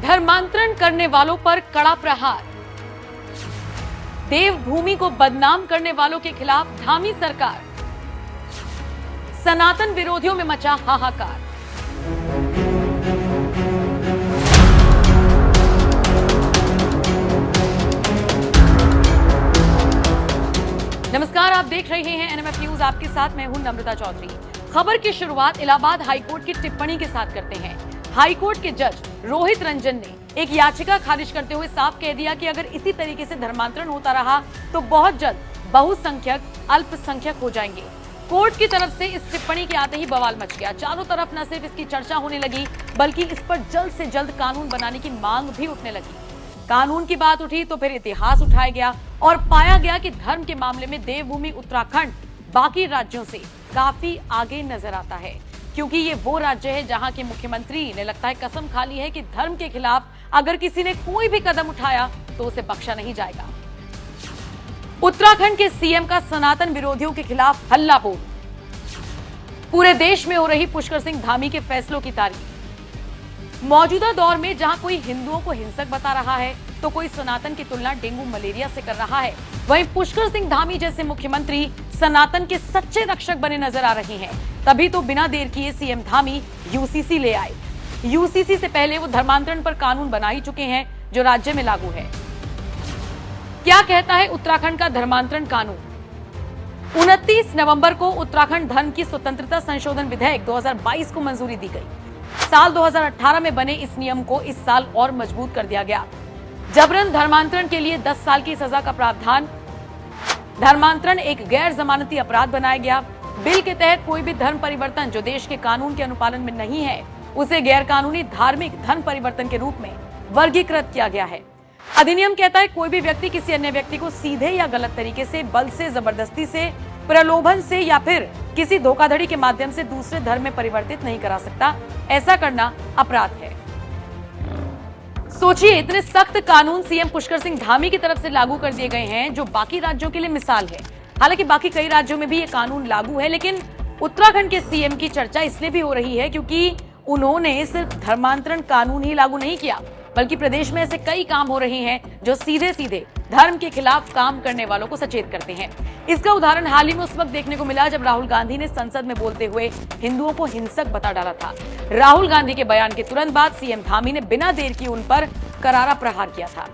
धर्मांतरण करने वालों पर कड़ा प्रहार। देवभूमि को बदनाम करने वालों के खिलाफ धामी सरकार। सनातन विरोधियों में मचा हाहाकार। नमस्कार, आप देख रहे हैं एनएमएफ न्यूज। आपके साथ मैं हूं नम्रता चौधरी। खबर की शुरुआत इलाहाबाद हाईकोर्ट की टिप्पणी के साथ करते हैं। हाईकोर्ट के जज रोहित रंजन ने एक याचिका खारिज करते हुए साफ कह दिया कि अगर इसी तरीके से धर्मांतरण होता रहा तो बहुत जल्द बहुसंख्यक अल्पसंख्यक हो जाएंगे। कोर्ट की तरफ से इस टिप्पणी के आते ही बवाल मच गया। चारों तरफ न सिर्फ इसकी चर्चा होने लगी बल्कि इस पर जल्द से जल्द कानून बनाने की मांग भी उठने लगी। कानून की बात उठी तो फिर इतिहास उठाया गया और पाया गया कि धर्म के मामले में देवभूमि उत्तराखंड बाकी राज्यों से काफी आगे नजर आता है, क्योंकि ये वो राज्य है जहां के मुख्यमंत्री ने लगता है कसम खा ली है कि धर्म के खिलाफ अगर किसी ने कोई भी कदम उठाया तो उसे बख्शा नहीं जाएगा। उत्तराखंड के सीएम का सनातन विरोधियों के खिलाफ हल्ला बोल। पूरे देश में हो रही पुष्कर सिंह धामी के फैसलों की तारीफ। मौजूदा दौर में जहां कोई हिंदुओं को हिंसक बता रहा है तो कोई सनातन की तुलना डेंगू मलेरिया से कर रहा है, वहीं पुष्कर सिंह धामी जैसे मुख्यमंत्री सनातन के सच्चे रक्षक बने नजर आ रहे हैं। तभी तो बिना देर किए सीएम धामी यूसीसी ले आए। यूसीसी से पहले वो धर्मांतरण पर कानून बना ही चुके हैं जो राज्य में लागू है। क्या कहता है उत्तराखंड का धर्मांतरण कानून? 29 नवंबर को उत्तराखंड धर्म की स्वतंत्रता संशोधन विधेयक 2022 को मंजूरी दी गई। साल 2018 में बने इस नियम को इस साल और मजबूत कर दिया गया। जबरन धर्मांतरण के लिए 10 साल की सजा का प्रावधान। धर्मांतरण एक गैर जमानती अपराध बनाया गया। बिल के तहत कोई भी धर्म परिवर्तन जो देश के कानून के अनुपालन में नहीं है उसे गैर कानूनी धार्मिक धर्म परिवर्तन के रूप में वर्गीकृत किया गया है। अधिनियम कहता है कोई भी व्यक्ति किसी अन्य व्यक्ति को सीधे या गलत तरीके से, बल से, जबरदस्ती से, प्रलोभन से या फिर किसी धोखाधड़ी के माध्यम से दूसरे धर्म में परिवर्तित नहीं करा सकता। ऐसा करना अपराध है। सोचिए, इतने सख्त कानून सीएम पुष्कर सिंह धामी की तरफ से लागू कर दिए गए हैं जो बाकी राज्यों के लिए मिसाल है। हालांकि बाकी कई राज्यों में भी ये कानून लागू है, लेकिन उत्तराखंड के सीएम की चर्चा इसलिए भी हो रही है क्योंकि उन्होंने सिर्फ धर्मांतरण कानून ही लागू नहीं किया बल्कि प्रदेश में ऐसे कई काम हो रहे हैं जो सीधे सीधे धर्म के खिलाफ काम करने वालों को सचेत करते हैं। इसका उदाहरण हाल ही में उस वक्त देखने को मिला जब राहुल गांधी ने संसद में बोलते हुए हिंदुओं को हिंसक बता डाला था। राहुल गांधी के बयान के तुरंत बाद सीएम धामी ने बिना देर किए उन पर करारा प्रहार किया था।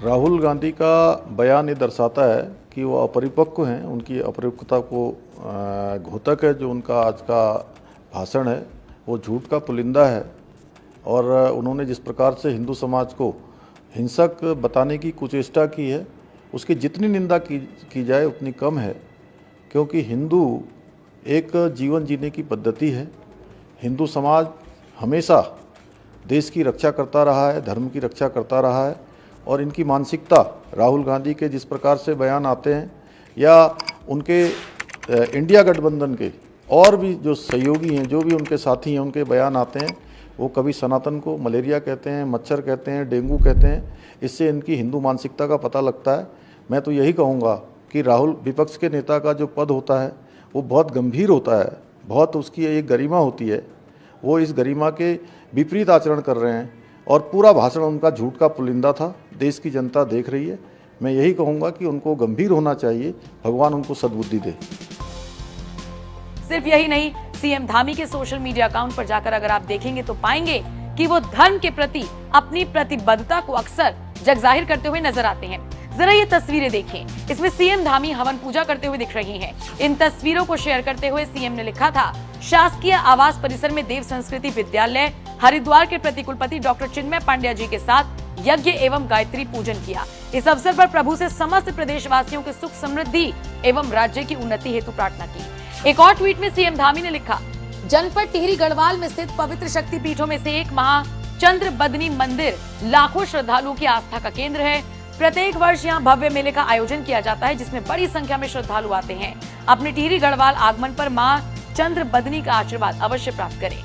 राहुल गांधी का बयान ये दर्शाता है कि वो अपरिपक्व हैं। उनकी अपरिपक्वता को घोतक है। जो उनका आज का भाषण है वो झूठ का पुलिंदा है और उन्होंने जिस प्रकार से हिंदू समाज को हिंसक बताने की कुचेष्टा की है उसकी जितनी निंदा की जाए उतनी कम है, क्योंकि हिंदू एक जीवन जीने की पद्धति है। हिंदू समाज हमेशा देश की रक्षा करता रहा है, धर्म की रक्षा करता रहा है और इनकी मानसिकता राहुल गांधी के जिस प्रकार से बयान आते हैं या उनके इंडिया गठबंधन के और भी जो सहयोगी हैं, जो भी उनके साथी हैं, उनके बयान आते हैं, वो कभी सनातन को मलेरिया कहते हैं, मच्छर कहते हैं, डेंगू कहते हैं। इससे इनकी हिंदू मानसिकता का पता लगता है। मैं तो यही कहूँगा कि राहुल विपक्ष के नेता का जो पद होता है वो बहुत गंभीर होता है, बहुत उसकी एक गरिमा होती है। वो इस गरिमा के विपरीत आचरण कर रहे हैं और पूरा भाषण उनका झूठ का पुलिंदा था। देश की जनता देख रही है। मैं यही कहूँगा कि उनको गंभीर होना चाहिए। भगवान उनको सद्बुद्धि दे। सिर्फ यही नहीं, सीएम धामी के सोशल मीडिया अकाउंट पर जाकर अगर आप देखेंगे तो पाएंगे कि वो धर्म के प्रति अपनी प्रतिबद्धता को अक्सर जगजाहिर करते हुए नजर आते हैं। जरा ये तस्वीरें देखें। इसमें सीएम धामी हवन पूजा करते हुए दिख रही हैं। इन तस्वीरों को शेयर करते हुए सीएम ने लिखा था, शासकीय आवास परिसर में देव संस्कृति विद्यालय हरिद्वार के प्रतिकुलपति डॉक्टर चिन्मय पांड्या जी के साथ यज्ञ एवं गायत्री पूजन किया। इस अवसर पर प्रभु से समस्त प्रदेशवासियों के सुख समृद्धि एवं राज्य की उन्नति हेतु प्रार्थना की। एक और ट्वीट में सीएम धामी ने लिखा, जनपद टिहरी गढ़वाल में स्थित पवित्र शक्ति पीठों में से एक महाचंद्र बदनी मंदिर लाखों श्रद्धालुओं की आस्था का केंद्र है। प्रत्येक वर्ष यहाँ भव्य मेले का आयोजन किया जाता है जिसमें बड़ी संख्या में श्रद्धालु आते हैं। अपने टिहरी गढ़वाल आगमन पर मां चंद्र बदनी का आशीर्वाद अवश्य प्राप्त करें।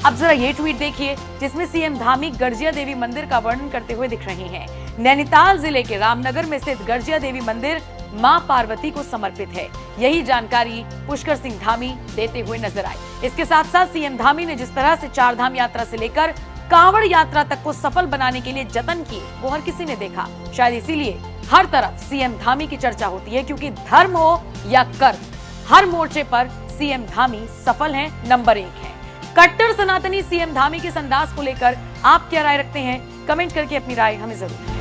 अब जरा ये ट्वीट देखिए जिसमें सीएम धामी गर्जिया देवी मंदिर का वर्णन करते हुए दिख रहे हैं। नैनीताल जिले के रामनगर में स्थित गर्जिया देवी मंदिर मां पार्वती को समर्पित है। यही जानकारी पुष्कर सिंह धामी देते हुए नजर आए। इसके साथ साथ सीएम धामी ने जिस तरह से चार धाम यात्रा से लेकर कांवड़ यात्रा तक को सफल बनाने के लिए जतन किए वो हर किसी ने देखा। शायद इसीलिए हर तरफ सीएम धामी की चर्चा होती है, क्योंकि धर्म हो या कर्म, हर मोर्चे पर सीएम धामी सफल हैं, नंबर 1 है। कट्टर सनातनी सीएम धामी के इस अंदाज को लेकर आप क्या राय रखते हैं? कमेंट करके अपनी राय हमें जरूर